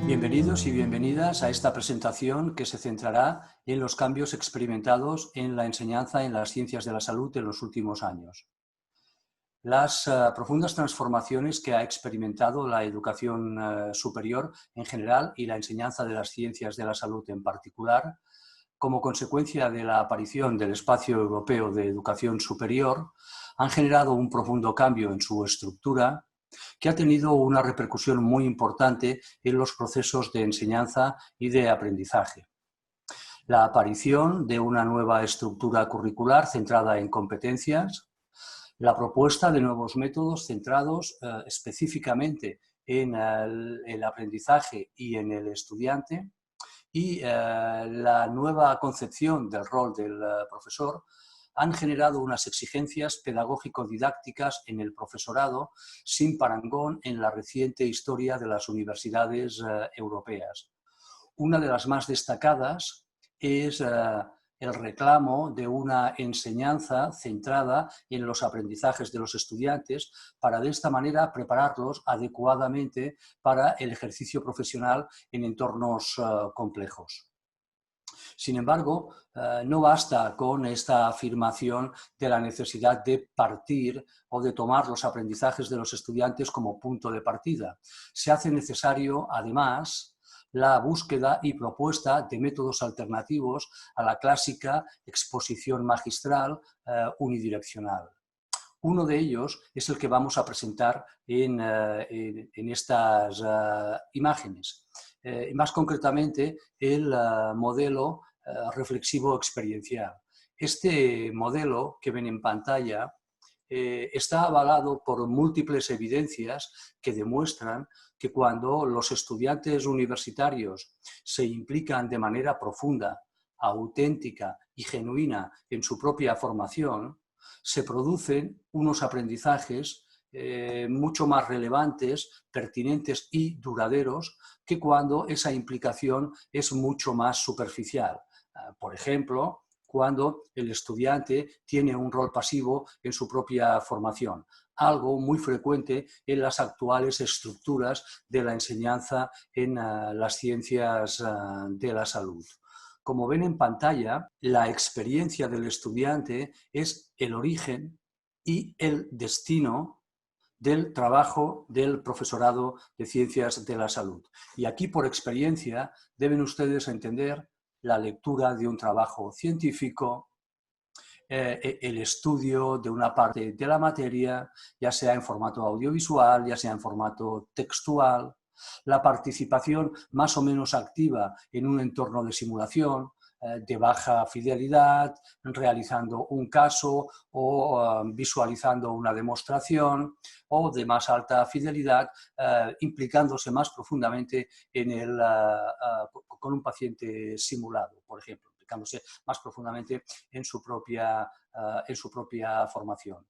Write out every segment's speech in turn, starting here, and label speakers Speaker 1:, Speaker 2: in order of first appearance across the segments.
Speaker 1: Bienvenidos y bienvenidas a esta presentación que se centrará en los cambios experimentados en la enseñanza en las ciencias de la salud en los últimos años. Las profundas transformaciones que ha experimentado la educación superior en general y la enseñanza de las ciencias de la salud en particular, como consecuencia de la aparición del Espacio Europeo de Educación Superior, han generado un profundo cambio en su estructura, que ha tenido una repercusión muy importante en los procesos de enseñanza y de aprendizaje. La aparición de una nueva estructura curricular centrada en competencias, la propuesta de nuevos métodos centrados específicamente en el aprendizaje y en el estudiante, y la nueva concepción del rol del profesor han generado unas exigencias pedagógico-didácticas en el profesorado sin parangón en la reciente historia de las universidades europeas. Una de las más destacadas es el reclamo de una enseñanza centrada en los aprendizajes de los estudiantes para de esta manera prepararlos adecuadamente para el ejercicio profesional en entornos complejos. Sin embargo, no basta con esta afirmación de la necesidad de partir o de tomar los aprendizajes de los estudiantes como punto de partida. Se hace necesario, además, la búsqueda y propuesta de métodos alternativos a la clásica exposición magistral unidireccional. Uno de ellos es el que vamos a presentar en estas imágenes. Más concretamente, el modelo reflexivo experiencial. Este modelo que ven en pantalla está avalado por múltiples evidencias que demuestran que cuando los estudiantes universitarios se implican de manera profunda, auténtica y genuina en su propia formación, se producen unos aprendizajes mucho más relevantes, pertinentes y duraderos que cuando esa implicación es mucho más superficial. Por ejemplo, cuando el estudiante tiene un rol pasivo en su propia formación, algo muy frecuente en las actuales estructuras de la enseñanza en las ciencias de la salud. Como ven en pantalla, la experiencia del estudiante es el origen y el destino del trabajo del profesorado de ciencias de la salud. Y aquí, por experiencia, deben ustedes entender la lectura de un trabajo científico, el estudio de una parte de la materia, ya sea en formato audiovisual, ya sea en formato textual, la participación más o menos activa en un entorno de simulación, de baja fidelidad, realizando un caso o visualizando una demostración, o de más alta fidelidad, implicándose más profundamente en con un paciente simulado, por ejemplo, implicándose más profundamente en su propia formación.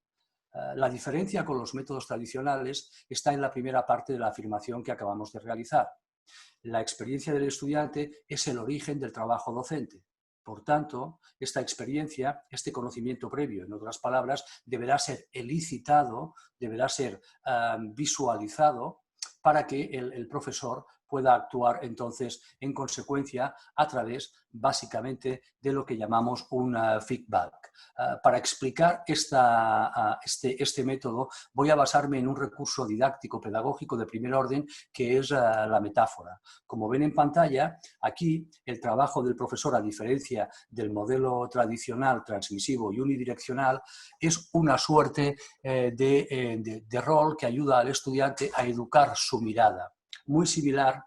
Speaker 1: La diferencia con los métodos tradicionales está en la primera parte de la afirmación que acabamos de realizar. La experiencia del estudiante es el origen del trabajo docente. Por tanto, esta experiencia, este conocimiento previo, en otras palabras, deberá ser elicitado, deberá ser visualizado para que el profesor pueda actuar entonces en consecuencia a través básicamente de lo que llamamos un feedback. Para explicar este método voy a basarme en un recurso didáctico pedagógico de primer orden que es la metáfora. Como ven en pantalla, aquí el trabajo del profesor, a diferencia del modelo tradicional, transmisivo y unidireccional, es una suerte de rol que ayuda al estudiante a educar su mirada, muy similar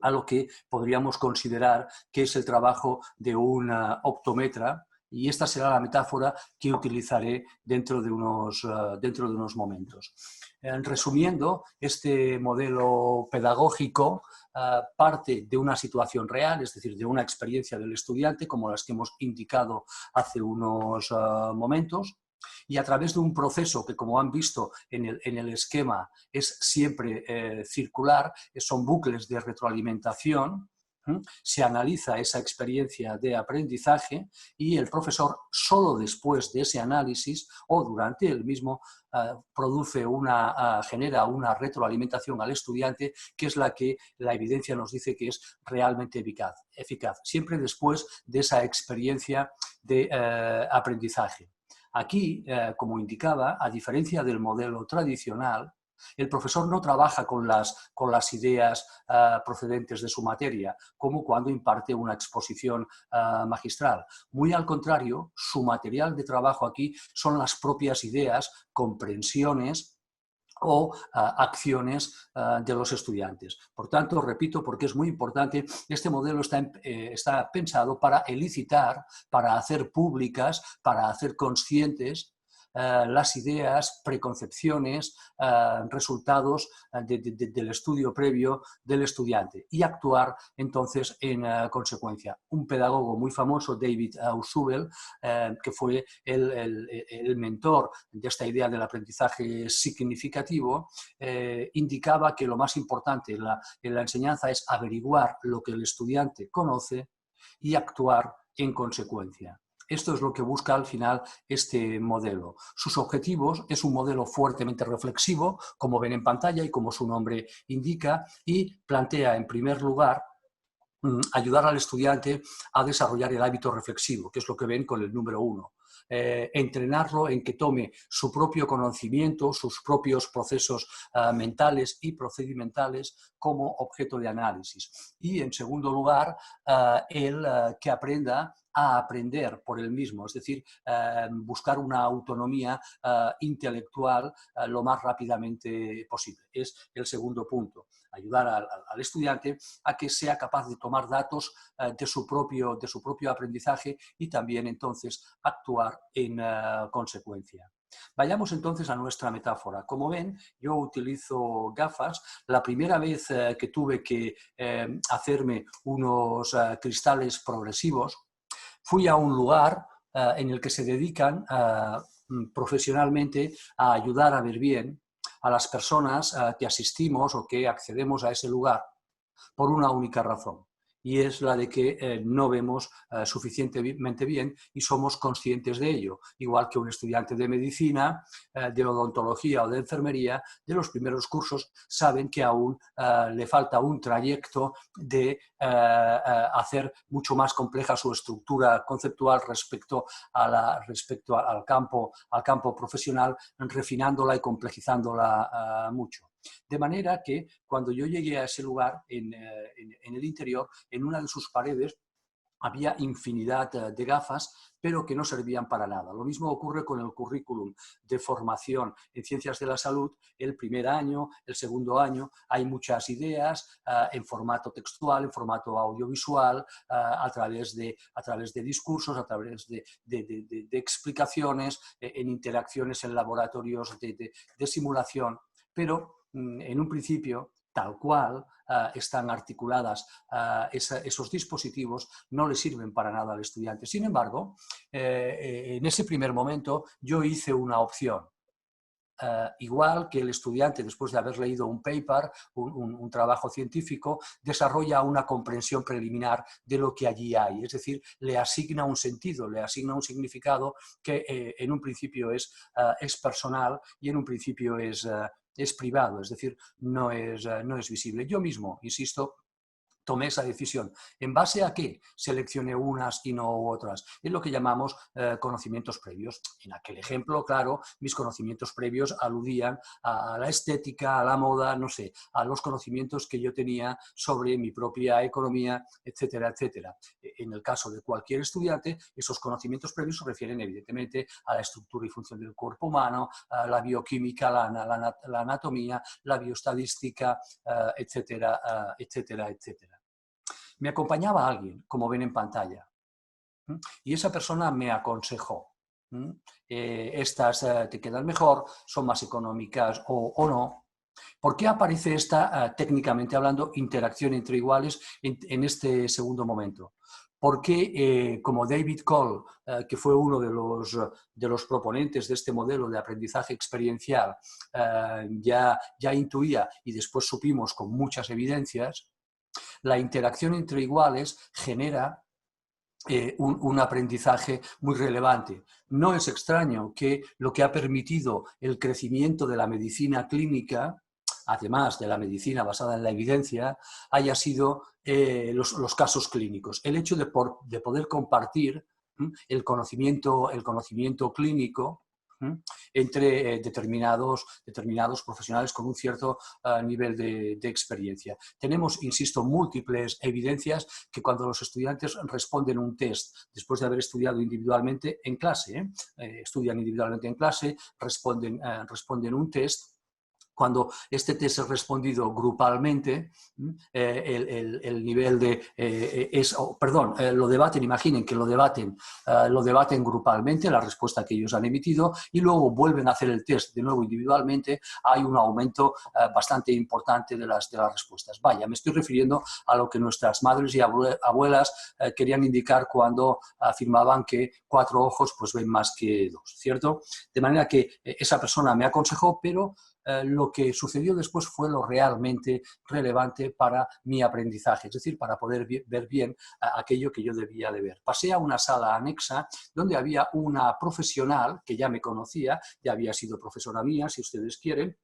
Speaker 1: a lo que podríamos considerar que es el trabajo de un optómetra, y esta será la metáfora que utilizaré dentro de unos momentos. Resumiendo, este modelo pedagógico parte de una situación real, es decir, de una experiencia del estudiante, como las que hemos indicado hace unos momentos, y a través de un proceso que, como han visto en el esquema, es siempre circular, son bucles de retroalimentación, Se analiza esa experiencia de aprendizaje y el profesor solo después de ese análisis o durante el mismo genera una retroalimentación al estudiante, que es la que la evidencia nos dice que es realmente eficaz. Siempre después de esa experiencia de aprendizaje. Aquí, como indicaba, a diferencia del modelo tradicional, el profesor no trabaja con las ideas procedentes de su materia, como cuando imparte una exposición magistral. Muy al contrario, su material de trabajo aquí son las propias ideas, comprensiones o acciones de los estudiantes. Por tanto, repito, porque es muy importante, este modelo está pensado para elicitar, para hacer públicas, para hacer conscientes las ideas, preconcepciones, resultados del estudio previo del estudiante y actuar entonces en consecuencia. Un pedagogo muy famoso, David Ausubel, que fue el mentor de esta idea del aprendizaje significativo, indicaba que lo más importante en la enseñanza es averiguar lo que el estudiante conoce y actuar en consecuencia. Esto es lo que busca al final este modelo. Sus objetivos es un modelo fuertemente reflexivo, como ven en pantalla y como su nombre indica, y plantea en primer lugar ayudar al estudiante a desarrollar el hábito reflexivo, que es lo que ven con el número 1. Entrenarlo en que tome su propio conocimiento, sus propios procesos mentales y procedimentales como objeto de análisis. Y en segundo lugar, que aprenda a aprender por él mismo, es decir, buscar una autonomía intelectual lo más rápidamente posible. Es el segundo punto, ayudar al estudiante a que sea capaz de tomar datos de su propio aprendizaje y también entonces actuar en consecuencia. Vayamos entonces a nuestra metáfora. Como ven, yo utilizo gafas. La primera vez que tuve que hacerme unos cristales progresivos, fui a un lugar en el que se dedican profesionalmente a ayudar a ver bien a las personas que asistimos o que accedemos a ese lugar por una única razón, y es la de que no vemos suficientemente bien y somos conscientes de ello. Igual que un estudiante de medicina, de odontología o de enfermería, de los primeros cursos saben que aún le falta un trayecto de hacer mucho más compleja su estructura conceptual respecto al campo profesional, refinándola y complejizándola mucho. De manera que cuando yo llegué a ese lugar, en el interior, en una de sus paredes, había infinidad de gafas, pero que no servían para nada. Lo mismo ocurre con el currículum de formación en ciencias de la salud. El primer año, el segundo año, hay muchas ideas en formato textual, en formato audiovisual, a través de discursos, a través de explicaciones, en interacciones en laboratorios de simulación, pero en un principio, tal cual están articuladas esos dispositivos, no le sirven para nada al estudiante. Sin embargo, en ese primer momento yo hice una opción. Igual que el estudiante, después de haber leído un paper, un trabajo científico, desarrolla una comprensión preliminar de lo que allí hay. Es decir, le asigna un sentido, le asigna un significado que en un principio es personal y en un principio es privado, es decir, no es visible. Yo mismo, insisto, tomé esa decisión. ¿En base a qué seleccioné unas y no otras? Es lo que llamamos conocimientos previos. En aquel ejemplo, claro, mis conocimientos previos aludían a la estética, a la moda, no sé, a los conocimientos que yo tenía sobre mi propia economía, etcétera, etcétera. En el caso de cualquier estudiante, esos conocimientos previos se refieren evidentemente a la estructura y función del cuerpo humano, a la bioquímica, la anatomía, la bioestadística, etcétera, etcétera, etcétera. Me acompañaba alguien, como ven en pantalla, y esa persona me aconsejó. Estas te quedan mejor, son más económicas o no. ¿Por qué aparece esta, técnicamente hablando, interacción entre iguales en este segundo momento? Porque, como David Cole, que fue uno de los proponentes de este modelo de aprendizaje experiencial, ya intuía y después supimos con muchas evidencias, La interacción entre iguales genera un aprendizaje muy relevante. No es extraño que lo que ha permitido el crecimiento de la medicina clínica, además de la medicina basada en la evidencia, haya sido los casos clínicos. El hecho de poder compartir el conocimiento clínico entre determinados profesionales con un cierto nivel de experiencia. Tenemos, insisto, múltiples evidencias que cuando los estudiantes responden un test, después de haber estudiado individualmente en clase, estudian individualmente en clase, responden un test. Cuando este test es respondido grupalmente, el nivel de... lo debaten, imaginen que lo debaten grupalmente, la respuesta que ellos han emitido, y luego vuelven a hacer el test de nuevo individualmente, hay un aumento bastante importante de las respuestas. Vaya, me estoy refiriendo a lo que nuestras madres y abuelas querían indicar cuando afirmaban que 4 ojos pues ven más que 2, ¿cierto? De manera que esa persona me aconsejó, pero lo que sucedió después fue lo realmente relevante para mi aprendizaje, es decir, para poder ver bien aquello que yo debía de ver. Pasé a una sala anexa donde había una profesional que ya me conocía, ya había sido profesora mía, si ustedes quieren,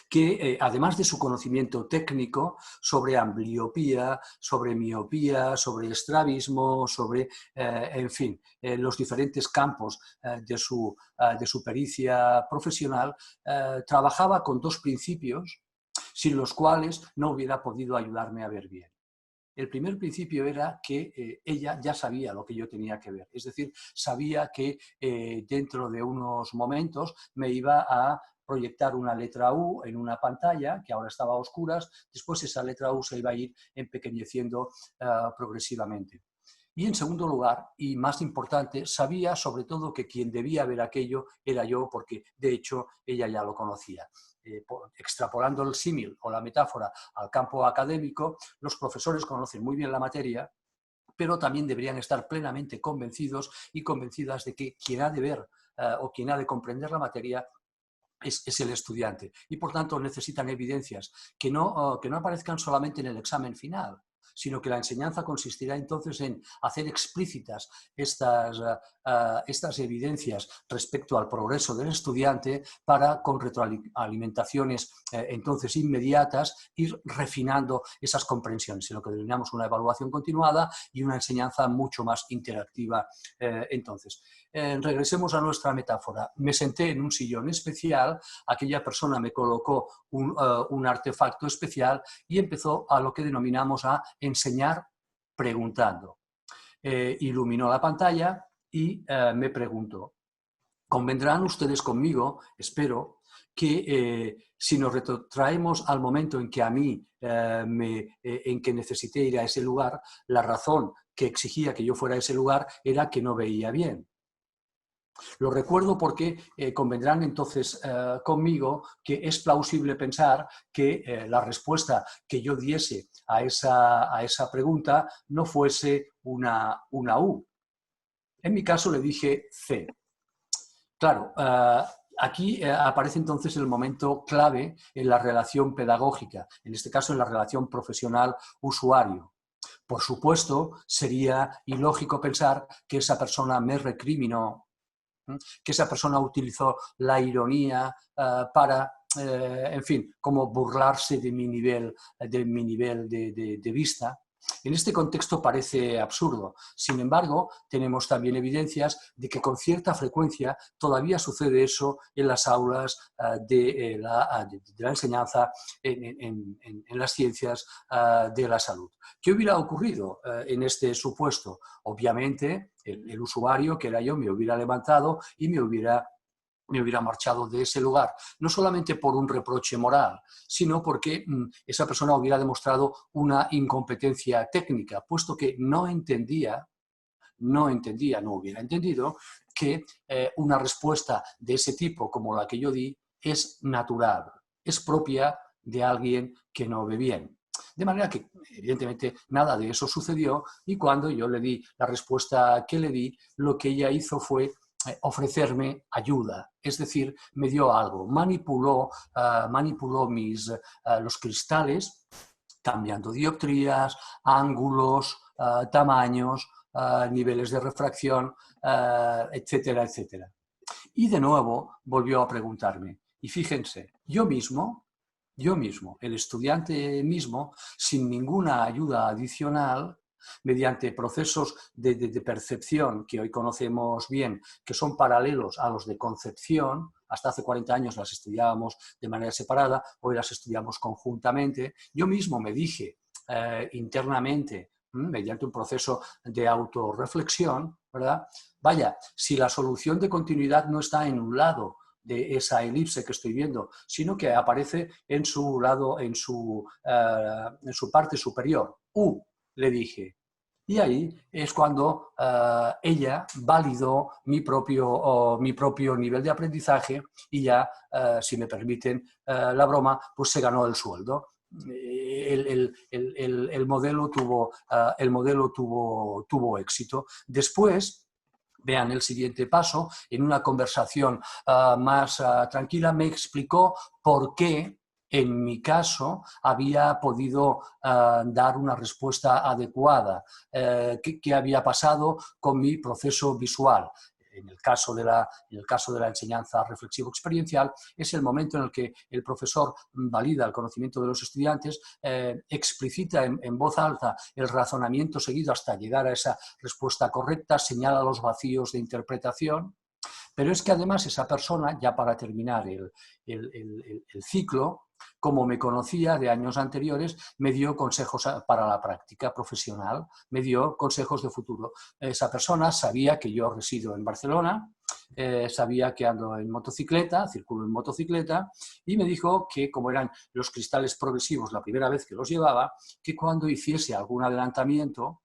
Speaker 1: que además de su conocimiento técnico sobre ambliopía, sobre miopía, sobre estrabismo, sobre, en fin, los diferentes campos de su pericia profesional, trabajaba con 2 principios sin los cuales no hubiera podido ayudarme a ver bien. El primer principio era que ella ya sabía lo que yo tenía que ver, es decir, sabía que dentro de unos momentos me iba a proyectar una letra U en una pantalla que ahora estaba a oscuras, después esa letra U se iba a ir empequeñeciendo progresivamente. Y en segundo lugar, y más importante, sabía sobre todo que quien debía ver aquello era yo, porque de hecho ella ya lo conocía. Extrapolando el símil o la metáfora al campo académico, los profesores conocen muy bien la materia, pero también deberían estar plenamente convencidos y convencidas de que quien ha de ver o quien ha de comprender la materia es el estudiante. Y por tanto necesitan evidencias que no aparezcan solamente en el examen final, sino que la enseñanza consistirá entonces en hacer explícitas estas evidencias respecto al progreso del estudiante para, con retroalimentaciones entonces inmediatas, ir refinando esas comprensiones, en lo que denominamos una evaluación continuada y una enseñanza mucho más interactiva. Entonces, regresemos a nuestra metáfora. Me senté en un sillón especial, aquella persona me colocó un artefacto especial y empezó a lo que denominamos a enseñar preguntando. Iluminó la pantalla y me preguntó: convendrán ustedes conmigo, espero, que si nos retrotraemos al momento en que a mí en que necesité ir a ese lugar, la razón que exigía que yo fuera a ese lugar era que no veía bien. Lo recuerdo porque convendrán entonces conmigo que es plausible pensar que la respuesta que yo diese a esa pregunta no fuese una U. En mi caso le dije C. Claro, aquí aparece entonces el momento clave en la relación pedagógica, en este caso en la relación profesional-usuario. Por supuesto, sería ilógico pensar que esa persona me recriminó, que esa persona utilizó la ironía para, en fin, como burlarse de mi nivel de vista. En este contexto parece absurdo. Sin embargo, tenemos también evidencias de que con cierta frecuencia todavía sucede eso en las aulas de la enseñanza en las ciencias de la salud. ¿Qué hubiera ocurrido en este supuesto? Obviamente, el usuario, que era yo, me hubiera levantado y me hubiera marchado de ese lugar, no solamente por un reproche moral, sino porque esa persona hubiera demostrado una incompetencia técnica, puesto que no hubiera entendido que una respuesta de ese tipo como la que yo di es natural, es propia de alguien que no ve bien. De manera que, evidentemente, nada de eso sucedió y cuando yo le di la respuesta que le di, lo que ella hizo fue ofrecerme ayuda, es decir, me dio algo, manipuló los cristales cambiando dioptrías, ángulos, tamaños, niveles de refracción, etcétera, etcétera. Y de nuevo volvió a preguntarme. Y fíjense, yo mismo, el estudiante mismo, sin ninguna ayuda adicional, mediante procesos de percepción que hoy conocemos bien, que son paralelos a los de concepción. Hasta hace 40 años las estudiábamos de manera separada, hoy las estudiamos conjuntamente. Yo mismo me dije internamente, mediante un proceso de autorreflexión, ¿verdad? Vaya, si la solución de continuidad no está en un lado de esa elipse que estoy viendo, sino que aparece en su lado, en su parte superior. Le dije. Y ahí es cuando ella validó mi propio nivel de aprendizaje y ya, si me permiten la broma, pues se ganó el sueldo. El modelo tuvo éxito. Después, vean el siguiente paso, en una conversación más tranquila me explicó por qué en mi caso había podido dar una respuesta adecuada, qué había pasado con mi proceso visual. En el caso de la enseñanza reflexivo-experiencial, es el momento en el que el profesor valida el conocimiento de los estudiantes, explicita en voz alta el razonamiento seguido hasta llegar a esa respuesta correcta, señala los vacíos de interpretación. Pero es que además esa persona, ya para terminar el ciclo, como me conocía de años anteriores, me dio consejos para la práctica profesional, me dio consejos de futuro. Esa persona sabía que yo resido en Barcelona, sabía que ando en motocicleta, circulo en motocicleta, y me dijo que como eran los cristales progresivos la primera vez que los llevaba, que cuando hiciese algún adelantamiento,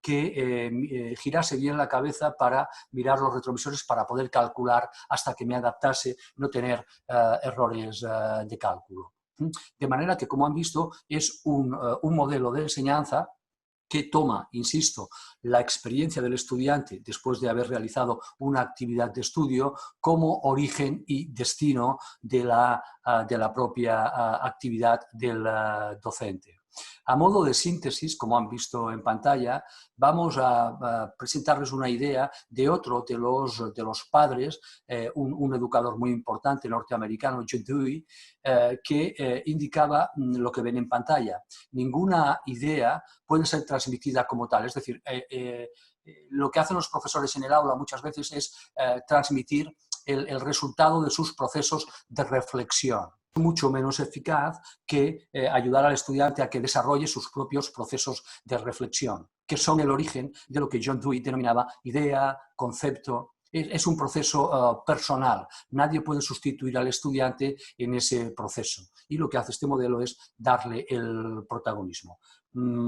Speaker 1: que girase bien la cabeza para mirar los retrovisores para poder calcular hasta que me adaptase, no tener errores de cálculo. De manera que, como han visto, es un modelo de enseñanza que toma, insisto, la experiencia del estudiante después de haber realizado una actividad de estudio como origen y destino de la propia actividad del docente. A modo de síntesis, como han visto en pantalla, vamos a presentarles una idea de otro de los padres, un educador muy importante norteamericano, John Dewey, que indicaba lo que ven en pantalla. Ninguna idea puede ser transmitida como tal, es decir, lo que hacen los profesores en el aula muchas veces es transmitir el resultado de sus procesos de reflexión. Mucho menos eficaz que ayudar al estudiante a que desarrolle sus propios procesos de reflexión, que son el origen de lo que John Dewey denominaba idea, concepto. Es un proceso personal. Nadie puede sustituir al estudiante en ese proceso. Y lo que hace este modelo es darle el protagonismo.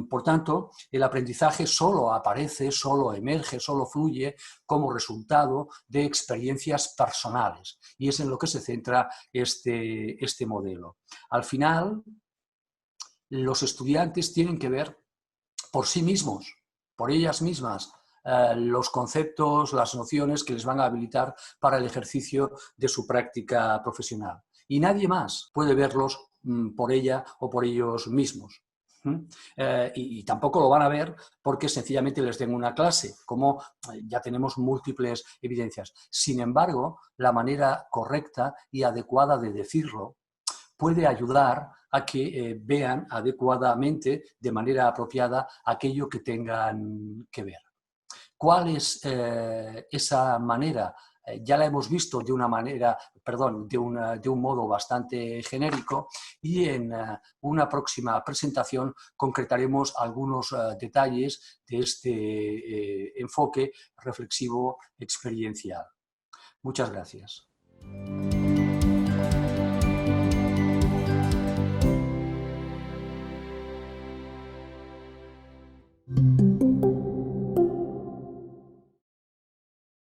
Speaker 1: Por tanto, el aprendizaje solo aparece, solo emerge, solo fluye como resultado de experiencias personales. Y es en lo que se centra este modelo. Al final, los estudiantes tienen que ver por sí mismos, por ellas mismas, los conceptos, las nociones que les van a habilitar para el ejercicio de su práctica profesional. Y nadie más puede verlos por ella o por ellos mismos. Y tampoco lo van a ver porque sencillamente les den una clase, como ya tenemos múltiples evidencias. Sin embargo, la manera correcta y adecuada de decirlo puede ayudar a que vean adecuadamente, de manera apropiada, aquello que tengan que ver. ¿Cuál es esa manera? Ya la hemos visto de una manera, perdón, de un modo bastante genérico, y en una próxima presentación concretaremos algunos detalles de este enfoque reflexivo experiencial. Muchas gracias.